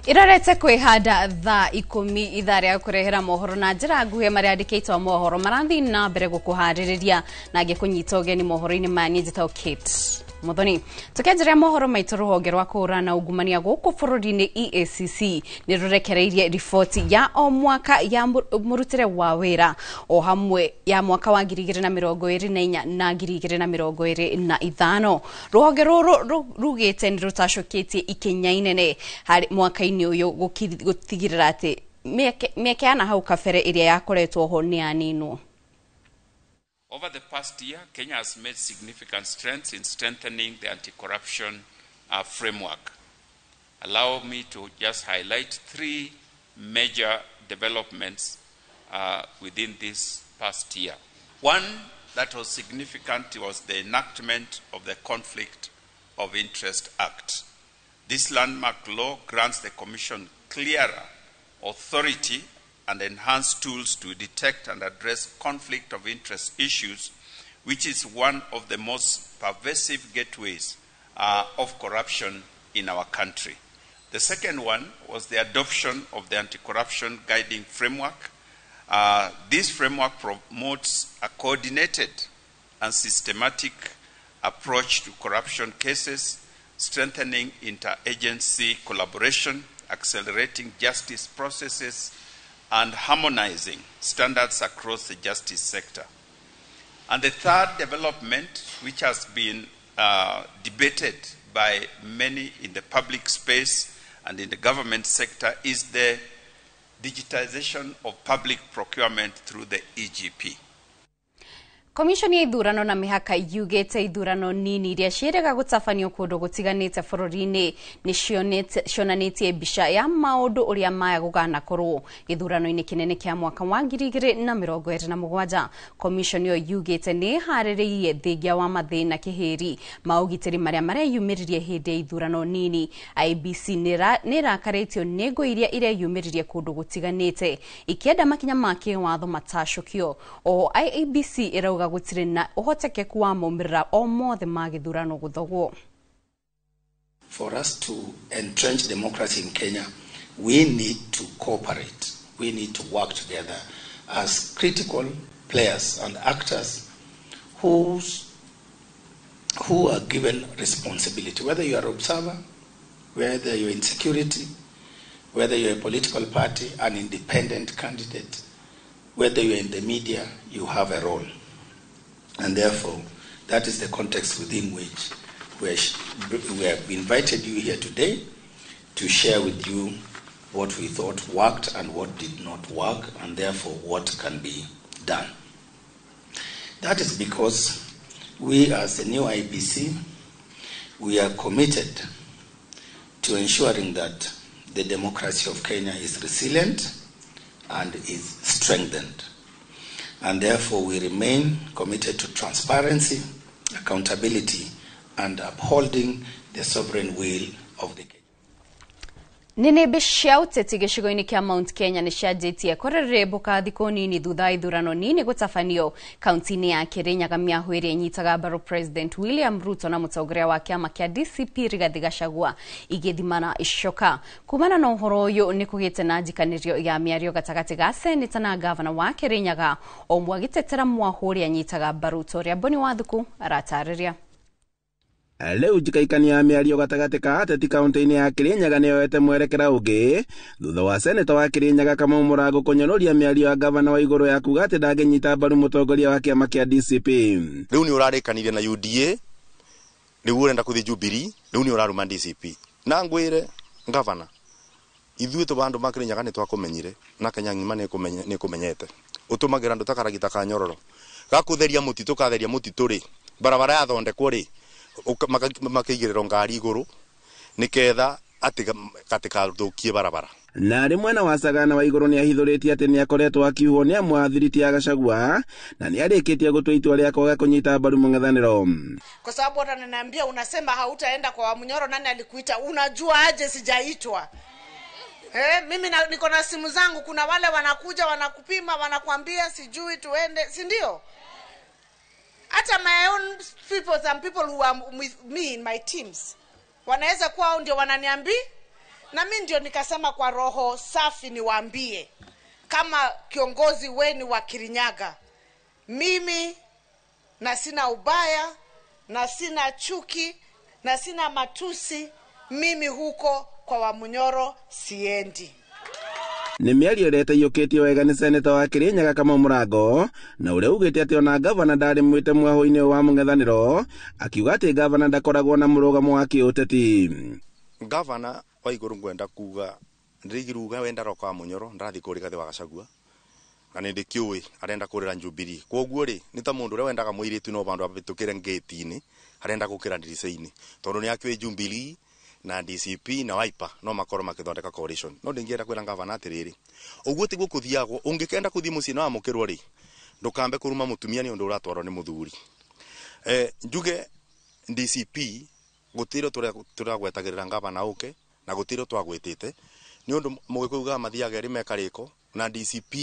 Irarete kwihanda tha 10 ithaa ria kurehera mohoro na njira nguhe maria andikitwo mohoro maranthi na mbere gukuhaririria na ngikunyita ugeni mohoro-ini mani njitao Kate Muthoni. Tukenjera mohoro maitu ruhonge rwa kurana ungumania guku bururi-ini EACC ni rurekereirie riboti ya o mwaka ya murutire wa wira o hamwe ya mwaka wa 2024 na 2025. Ruhonge ruru rugite ni rutashoketie ikenya inene hari mwaka-ini uyu gutigirira ati meke ana hau kabere iria yakoretwo ho ni anino. Over the past year, Kenya has made significant strides in strengthening the anti-corruption framework. Allow me to just highlight 3 major developments within this past year. One that was significant was the enactment of the Conflict of Interest Act. This landmark law grants the Commission clearer authority and enhanced tools to detect and address conflict of interest issues, which is one of the most pervasive gateways of corruption in our country. The second one was the adoption of the anti-corruption guiding framework. This framework promotes a coordinated and systematic approach to corruption cases, strengthening interagency collaboration, accelerating justice processes, and harmonizing standards across the justice sector. And the third development, which has been debated by many in the public space and in the government sector, is the digitization of public procurement through the EGP. Komishoni ya ithurano na mihaka yugete ithurano nini iria ciendaga gutafanio kundu gutiganite bururi-ini ni cionanitie mbica ya maundu uria maya gugana korwo ithurano-ini kinene kia mwaka wa 2027. Komishoni yo yugete ni haririirie thingia wa mathina kihiri maugitiri maria mareyumiririe hindi ya ithurano nini. IBC ni rakaritio nego iria yumiririe kundu gutiganite ikienda makinya make watho matacukio. O IBC irauga gutire na uhotekeku wa maumira o mothe ma githurano guthogwo. For us to entrench democracy in Kenya, we need to cooperate. We need to work together as critical players and actors who are given responsibility. Whether you are an observer, whether you're in security, whether you're a political party, an independent candidate, whether you're in the media, you have a role. And therefore, that is the context within which we have invited you here today to share with you what we thought worked and what did not work, and therefore what can be done. That is because we as the new IBC, we are committed to ensuring that the democracy of Kenya is resilient and is strengthened. And therefore we remain committed to transparency, accountability, and upholding the sovereign will of the Kenya. Nene besha uteti gicigo-ini kia Mount Kenya ni cianjitie kurerebuka thiku nini thutha ithurano nini gutafanio kaunti-ini ya Kirinyaga miahu iria inyitaga mbaru President William Ruto na mutongoria wa kiama kia DCP Rigathi Gachagua igithimana icoka. Kumana na uhoro uyu ni kugite na njikanirio ya miario gatagati ga seneta na governor wa Kirinyaga o mwagitetera mwahu uria inyitaga mbaru Toria Boni Wathuku aratariria. Leo jikaikania miario gatagati ka ateti kaunti-ini ya Kirinyaga niyoete mwerekera ungi thutha wa seneta wa Kirinyaga Kamau Murago kunyonoria miario ya governor wa iguru ya kuga ati ndagenyita mbaru mutongoria wa kiama kia DCP. Riu ni urarikanire na UDA riu urenda kuthi Jubilee riu ni uraruma DCP na ngwire governor ithuĩ tubandu ma Kirinyaga ni twakumenyire na Kenya ngima ni kumenyete utumagira ndu takaragita ka nyororo gakutheria mutitu katheria mutitu ri barabara ya thondekwo ri makigiriro ngari iguru niketha atika thukie barabara. Na rimwe na Wasagana wa iguru ni ahithuritie ati ni akoretwo akiuho ni amwathiriti ya Gachagua na ni arikitie gutua itua riako ga kunyita mbaru mung'ethaniro. Kwa sababu wananiambia unasema hautaenda kwa Munyoro, nani alikuita? Unajua aje sijaitwa? Mimi niko na simu zangu, kuna wale wanakuja wanakupima wanakuambia sijui tuende, si ndio? Hata my own people, some people who are with me in my teams wanaweza kuwa ndio wananiambia Na mimi ndio nikasema kwa roho safi niwaambie kama kiongozi wenu wa Kirinyaga, mimi na sina ubaya, na sina chuki, na sina matusi, mimi huko kwa Wamunyoro siendi. Nĩ mĩario ĩrĩa ĩiyũkĩtio wega nĩ seneta wa Kirinyaga Kamau Mũrango, na ũrĩa ugĩte atĩ ona gavana ndarĩ mwĩte mwahũ-inĩ wa mũng'ethanĩro, akiuga atĩ gavana ndakoragwo na mũrũgamo wa kĩũteti. Gavana wa igũrũ ngwenda kuga ndirigiruga wenda roka wa Munyoro ndathi kũrĩ Gathe wa Gachagua na nĩ ndĩkĩũĩ arenda kũrĩra Jubilee. Kwoguo rĩ nĩ ta mũndũ ũrĩa wendaga mũirĩtu no bandu abĩtũkĩre ngĩti-inĩ arenda gũkĩra ndirica-inĩ tondũ nĩ akĩũĩ Jubilee na DCP na Wiper no makorwo makĩthondeka coalition. No ndingĩenda kwĩra gavana atĩrĩrĩ, ũguo tiguo kũthiagwo, ũngĩkenda kũthiĩ mũciĩ na wamũkĩrwo rĩ ndũkambe kũruma mũtumia nĩ ũndũ ũratwarwo nĩ mũthuri. Njuge DCP gũtirĩ tũragwetagĩrĩra gavana ũke na gũtirĩ twagwĩtĩte nĩ ũndũ mũgĩkũiga mathiaga ĩrĩ mekarĩko na DCP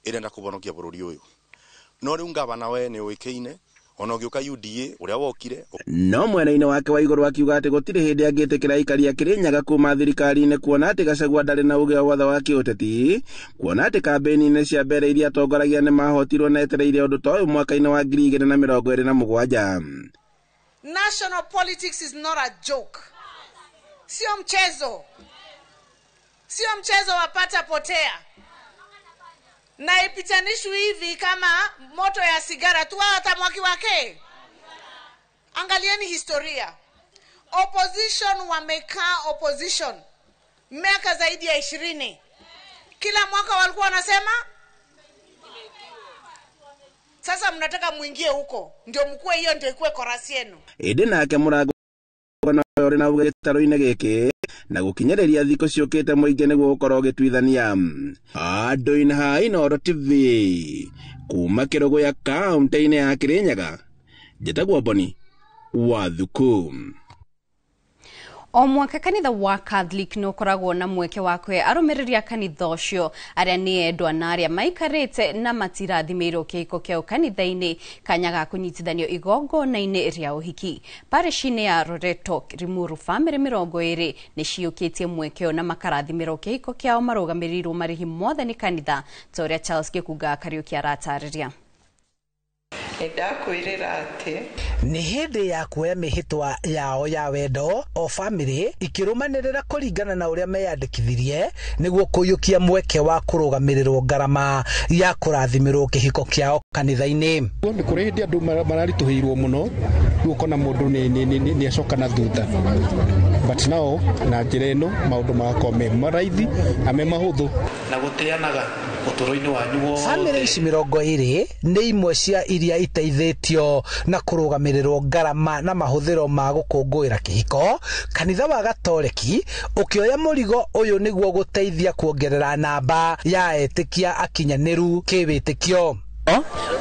ĩrenda kũbonokia bũrũri ũyũ. No rĩu gavana we nĩ ũĩkĩine ona ũgĩũka UDA ũrĩa wokire. No mwena-inĩ wake wa igũrũ akiuga atĩ gũtirĩ hĩndĩ angĩtĩkĩra aikari a Kirinyaga kuma thirikari-inĩ kuona atĩ Gachagua ndarĩ na ũgĩ wothe wa kĩũteti, kuona atĩ kambĩini-inĩ cia mbere iria atongoragia nĩ mahotirwo na etereire ũndũ ta ũyũ mwaka-inĩ wa 2027. National politics is not a joke. Sio mchezo. Sio mchezo wapata potea. Na ipitanishwi hivi kama moto ya sigara tu hata mwaki wake. Angalieni historia. Opposition wamekaa opposition miaka zaidi ya 20. Kila mwaka walikuwa wanasema sasa mnataka muingie huko ndio mkue, hiyo ndio ikuwe korasi yenu. Ĩndĩ nake Mũrango na ũrĩ na uge gĩtarũ-inĩ gĩkĩ na gũkinyĩrĩria thikũ ciũkĩte mũingĩ nĩguo gũkorwo ũgĩtuithania. Andũ-inĩ ha Inooro TV kuma Kĩrũgũ kaunti-inĩ ya Kirinyaga, njĩtagwo Boni Wathuku. O mwaka kanitha wa Catholic no koragwo na mweke wa kwe arũmĩrĩri kanitha ũcio arĩa nĩ endwa na arĩa maikarĩte na matirathimĩirwo kĩhiko kĩao kanitha-inĩ kanya ga kũnyitithanio igongona-inĩ rĩa ũhiki. Parish-inĩ ya Loreto Limuru famĩlĩ 20 nĩ ciũkĩtie mweke ũyũ na makarathimĩrwo kĩhiko kĩao marũgamĩrĩirwo marĩhi mothe nĩ kanitha, ta ũrĩa Charles Gĩkunga Kariuki aratarĩria. Nĩ hĩndĩ ya kuoya mĩhĩtwa yao ya wendo o famĩlĩ ikĩrũmanĩrĩra kũringana na ũrĩa meyandĩkithirie nĩguo kũiyũkia mweke wa kũrũgamĩrĩrwo ngarama ya kũrathimĩrwo kĩhiko kĩao kanitha-inĩ. Nĩ kũrĩ hĩndĩ andũ mararitũhĩirwo mũno rĩu ũkona mũndũ nĩ acoka na thutha, but now na njĩra ĩno maũndũ magakorwo me maraithi na me mahũthũ na gũteanaga ũtũũro-inĩ wanyu wothe. Famĩlĩ ici 20 nĩ imwe cia iria iteithĩtio na kũrũgamĩrĩrwo ngarama na mahũthĩro ma gũkũngũĩra kĩhiko. Kanitha wa Gatoreki ũkĩoya mũrigo ũyũ nĩguo gũteithia kuongerera namba ya etĩkia akinyanĩru kĩwĩtĩkio.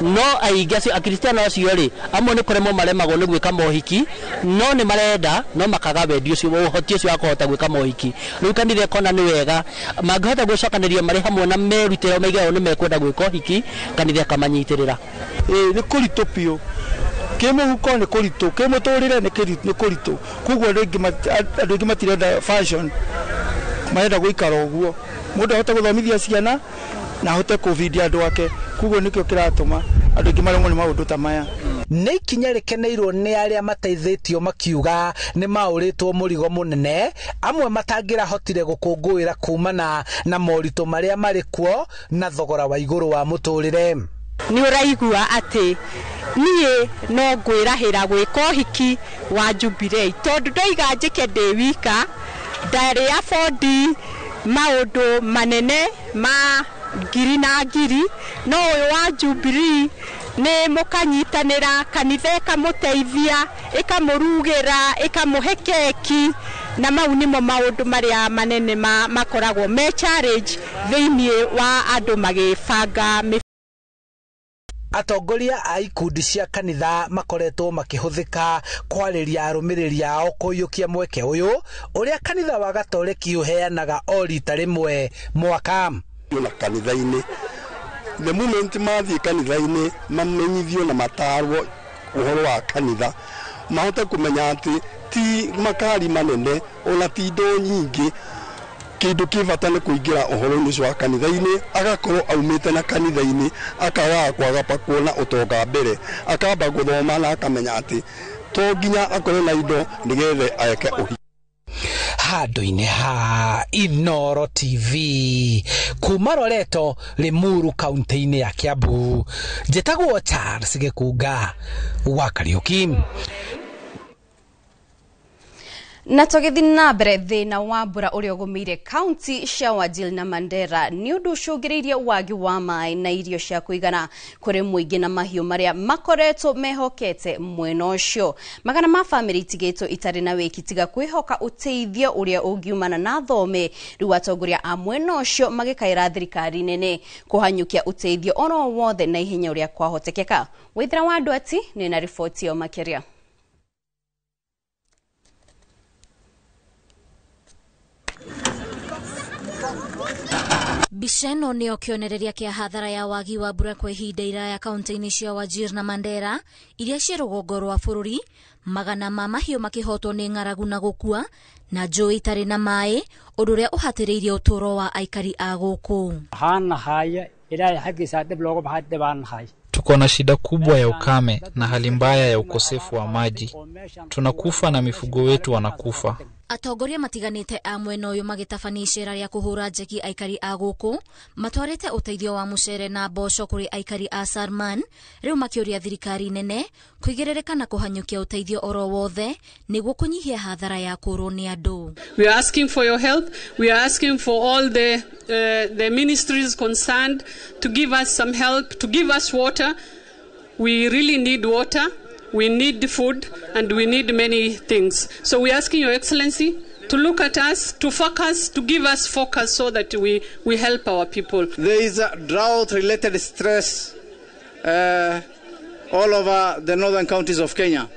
No aingĩ acio akristiano acio rĩ amwe nĩ kũremwo maremagwo nĩ gwĩka mohiki, no nĩ marenda no makaga wendi ũcio ũhoti ũcio wa kũhota gwĩka mohiki. Rĩu kanitha ĩkona nĩ wega mangĩhota gwĩcokanĩria marĩ hamwe na merutĩro maigao nĩ mekwenda gwĩka ũhiki, kanitha kamanyitĩrĩra. Nĩ kũritũ piũ, kĩmũhuko nĩ kũritũ, kĩmũtũrĩre nĩ kũritũ, koguo andũ aingĩ matirenda fashion, marenda gũikara ũguo, mũndũ ahote gũthomithia ciana na ahote kũvindia andũ ake, koguo nĩkĩo kĩratũma andũ aingĩ maremwo nĩ maũndũ ta maya. Nĩ ikinya rĩkeneirwo nĩ arĩa mateithĩtio makiuga nĩ maũrĩtwo mũrigo mũnene, amwe matangĩrahotire gũkũngũĩra kumana na moritũ marĩa marĩ kuo na thogora wa igũrũ wa mũtũrĩre. Nĩ ũraigua atĩ niĩ no ngwĩrahĩra gwĩka ũhiki wa Jubilee tondũ ndoiga njĩke ndĩ wika, ndarĩ abondi maũndũ manene ma ngiri na ngiri, no ũyũ wa Jubilee nĩ mũkanyitanĩra, kanitha ĩkamũteithia, ĩkamũrugĩra, ĩkamũhe keki, na mau nĩmo maũndũ marĩa manene makoragwo me challenge thĩinĩ wa andũ magĩbanga. Atongoria a ikundi cia kanitha makoretwo makĩhũthĩka kwarĩria arũmĩrĩri ao kũiyũkia mweke ũyũ ũrĩa kanitha wa Gatoreki ũheanaga o rita rĩmwe mwaka. Na kanitha-inĩ the moment mathiĩ kanitha-inĩ mamenyithio na matarwo ũhoro wa kanitha, mahote kũmenya atĩ ti makari manene ona ti indo nyingĩ, kindu kibata ni kuingira uhoro-ini ucio wa kanitha-ini agakorwo aumite na kanitha-ini akaga kwaga pakuona utonga mbere akamba guthoma na akamenya ati to nginya akorwo na indo nigethe ayeke uhi handu-inĩ ha Inooro TV kuma Loreto Limuru kaunti-inĩ ya Kiambu njĩtagwo Charles Gĩkunga wa Kariuki. Na tũgĩthiĩ na mbere thĩna wa mbura ũrĩa ũgũmĩire kaunti cia Wajir na Mandera nĩ ũndũ ũcũngĩrĩirie wagi wa maĩ na irio cia kũigana kũrĩ mũingĩ na mahiũ marĩa makoretwo mehokete mwena ũcio. Magana ma bamĩrĩ itigĩtwo itarĩ na wĩki tiga kwĩhoka ũteithio ũrĩa ũngiumana na thome, rĩu atongoria a mwena ũcio magĩkaĩra thirikari nene kũhanyũkia ũteithio oro wothe na ihenya ũrĩa kwahotekeka. Waithĩra wa Ndwati nĩ na riboti ĩyo makĩria. Mbica ĩno nĩyo kĩonereria kĩa hathara ya wagi wa mbura kwa ihinda iraya kaunti-inĩ cia Wajir na Mandera iria ciĩ rũgongo rwa bũrũri, magana ma mahiũ makĩhotwo nĩ ng'aragu na gũkua na njũĩ itarĩ na maĩ, ũndũ ũrĩa ũhatĩrĩirie ũtũũro wa aikari a gũkũ. Tuko na shida kubwa ya ukame na hali mbaya ya ukosefu wa maji. Tunakufa na mifugo wetu wanakufa. Atongoria matiganĩte a mwena ũyũ magĩtabania icera rĩa kũhũra njeki aikari a gũkũ, matwarĩte ũteithio wa mũcere na mboco kũrĩ aikari a Sarman, rĩu makĩũria thirikari nene kũigĩrĩrĩka na kũhanyũkia ũteithio oro wothe nĩguo kũnyihia hathara ya kũrwo nĩ andũ. We are asking for your help. We are asking for all the ministries concerned to give us some help, to give us water. We really need water. We need food and we need many things. So we are asking Your Excellency to look at us, to focus, to give us focus so that we help our people. There is a drought-related stress all over the northern counties of Kenya.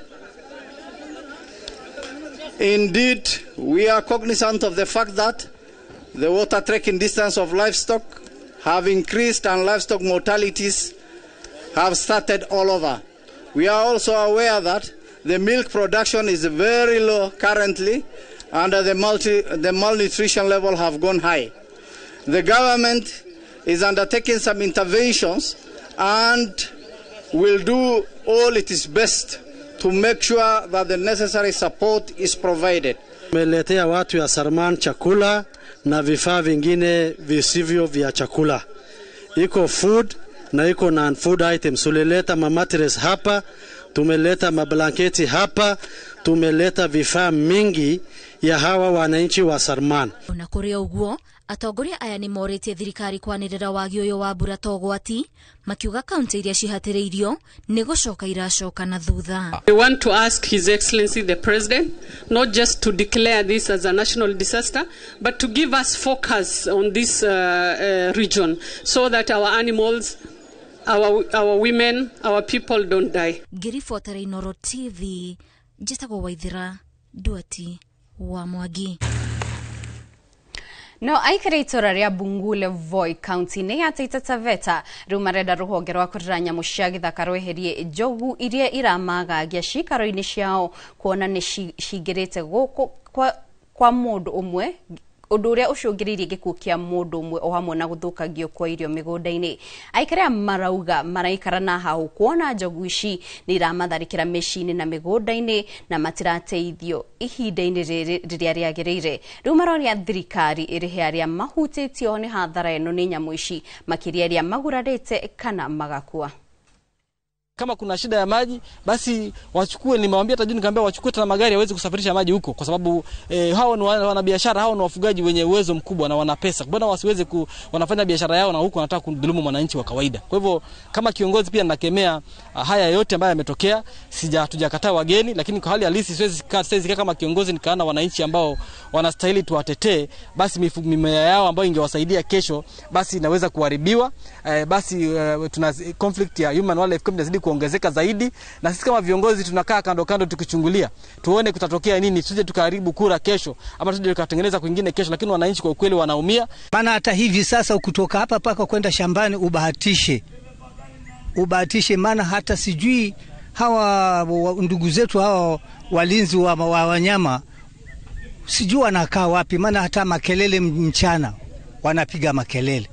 Indeed, we are cognizant of the fact that the water trekking distance of livestock have increased and livestock mortalities have started all over. We are also aware that the milk production is very low currently and the malnutrition level have gone high. The government is undertaking some interventions and will do all it is best to make sure that the necessary support is provided. Tumeletea watu ya Sarman chakula na vifaa vingine visivyo vya chakula. Iko food na iko non-food items. Tulileta mamatres hapa, tumeleta mablanketi hapa, tumeleta vifaa mingi ya hawa wananchi wa Sarman. Na kũrĩ ũguo, atongoria aya nĩ morĩtie thirikari kwanĩrĩra wagi ũyũ wa mbura ta ũgwati, makiuga kaunti iria cihatĩrĩirio nĩ gũcoka iracoka na thutha. We want to ask His Excellency the President not just to declare this as a national disaster, but to give us focus on this region so that our animals, our women, our people don't die. Ngĩribotera Inooro TV, njĩtagwo Waithĩra Ndwati wa Mwangi. No aikari itora ria Bungule Voi County-inĩ ya Taita Taveta rĩu marenda rũhonge rwa kũrera nyamũ cia gĩthaka rweherie njogu iria iramagagia cikaro-inĩ ciao kuona nĩ cingĩrĩte gũkũ kwa mũndũ ũmwe, ũndũ ũrĩa ũcũngĩrĩirie gĩkuũ kĩa mũndũ ũmwe o hamwe na gũthũkangio kwa irio mĩgũnda-inĩ. Aikari marauga maraikara na hau kuona njogu ici nĩ iramatharĩkĩra mĩciĩ-inĩ na mĩgũnda-inĩ na matirateithio ihinda-inĩ rĩrĩa rĩagĩrĩire. Rĩu maroria thirikari ĩrĩhe arĩa mahutĩtio nĩ hathara ĩno nĩ nyamũ ici, makĩria arĩa magurarĩte kana magakua. Kama kuna shida ya maji basi wachukue, nimewaambia tajini nikamwambia wachukue tena magari yaweze kusafirisha maji huko, kwa sababu hao ni wanabiashara, hao ni wafugaji wenye uwezo mkubwa na wana pesa. Mbona wasiweze wanafanya biashara yao na huko wanataka kudhulumu mwananchi wa kawaida? Kwa hivyo kama kiongozi pia ninakemea haya yote ambayo yametokea. Hatujakataa wageni, lakini kwa hali halisi siwezi kama kiongozi nikaana wananchi ambao wanastahili tuwatetee, basi mimea yao ambayo ingewasaidia kesho basi inaweza kuharibiwa. Basi tuna conflict ya human wildlife community kuongezeka zaidi, na sisi kama viongozi tunakaa kando kando tukichungulia tuone kutatokea nini, tuje tukaharibu kura kesho ama tuje tukatengeneza kwingine kesho, lakini wananchi kwa ukweli wanaumia. Maana hata hivi sasa ukutoka hapa paka kwenda shambani ubahatishe, maana hata sijui hawa ndugu zetu hawa walinzi wa wanyama sijui wanakaa wapi, maana hata makelele mchana wanapiga makelele.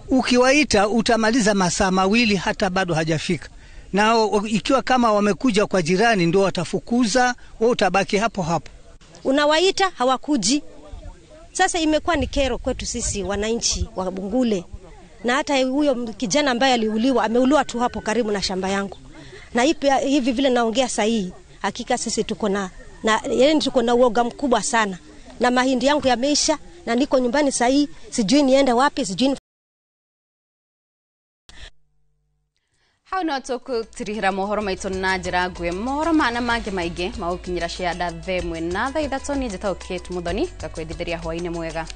Ukiwaita utamaliza masaa mawili hata bado hajafika. Na ikiwa kama wamekuja kwa jirani ndio watafukuza, wewe utabaki hapo hapo. Unawaita hawakuji. Sasa imekuwa ni kero kwetu sisi wananchi wa Bungule. Na hata huyo kijana ambaye aliuliwa, ameuliwa tu hapo karibu na shamba yangu. Na hivi vile naongea sahihi, hakika sisi tuko na tuko na uoga mkubwa sana. Na mahindi yangu yameisha na niko nyumbani sahihi, sijui niende wapi, sijui no tukutirihira mohoro maitu na njira ngwe mohoro mana mange maige maukinyira cianda themwe na tha ithatũ ni njĩta Kate Muthoni ngakwendithĩria hwaĩ-inĩ mwega.